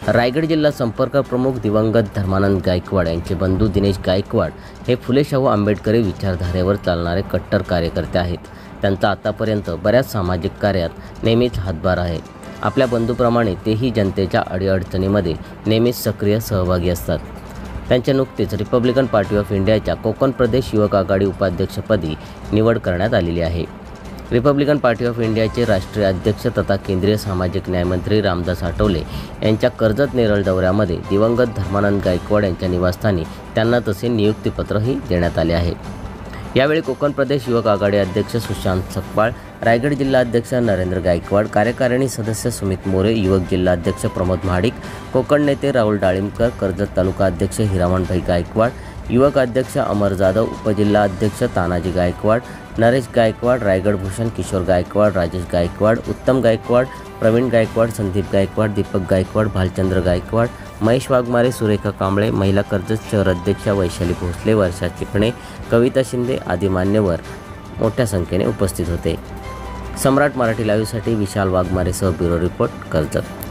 रायगड जिल्हा संपर्क प्रमुख दिवंगत धर्मानंद गायकवाड यांचे बंधू दिनेश गायकवाड हे फुले शाहू आंबेडकरी विचारधारेवर चालणारे कट्टर कार्यकर्ते आहेत. त्यांचा आतापर्यंत बऱ्याच सामाजिक कार्यात नेहमीच हातभार आहे. आपल्या बंधूप्रमाणे तेही जनतेच्या अडीअडचणीमध्ये नेहमीच सक्रिय सहभागी असतात. त्यांच्या नुकतेच रिपब्लिकन पार्टी ऑफ इंडियाच्या कोकण प्रदेश युवक आघाडी उपाध्यक्षपदी निवड करण्यात आलेली आहे. रिपब्लिकन पार्टी ऑफ इंडियाचे राष्ट्रीय अध्यक्ष तथा केंद्रीय सामाजिक न्यायमंत्री रामदास आठवले यांच्या कर्जत नेरळ दौऱ्यामध्ये दिवंगत धर्मानंद गायकवाड यांच्या निवासस्थानी त्यांना तसे नियुक्तीपत्रही देण्यात आले आहे. यावेळी कोकण प्रदेश युवक आघाडी अध्यक्ष सुशांत सकपाळ, रायगड जिल्हा अध्यक्ष नरेंद्र गायकवाड, कार्यकारिणी सदस्य सुमित मोरे, युवक जिल्हा अध्यक्ष प्रमोद महाडिक, कोकण नेते राहुल डाळिंबकर, कर्जत तालुका अध्यक्ष हिरामणभाई गायकवाड, युवक अध्यक्ष अमर जाधव, उपजिल्हा अध्यक्ष तानाजी गायकवाड, नरेश गायकवाड, रायगड भूषण, किशोर गायकवाड, राजेश गायकवाड, उत्तम गायकवाड, प्रवीण गायकवाड, संदीप गायकवाड, दीपक गायकवाड, भालचंद्र गायकवाड, महेश वाघमारे, सुरेखा कांबळे, महिला कर्जत शहर अध्यक्षा वैशाली भोसले, वर्षा चिकणे, कविता शिंदे आदी मान्यवर मोठ्या संख्येने उपस्थित होते. सम्राट मराठी लाईव्हसाठी विशाल वाघमारेसह ब्युरो रिपोर्ट, कर्जत.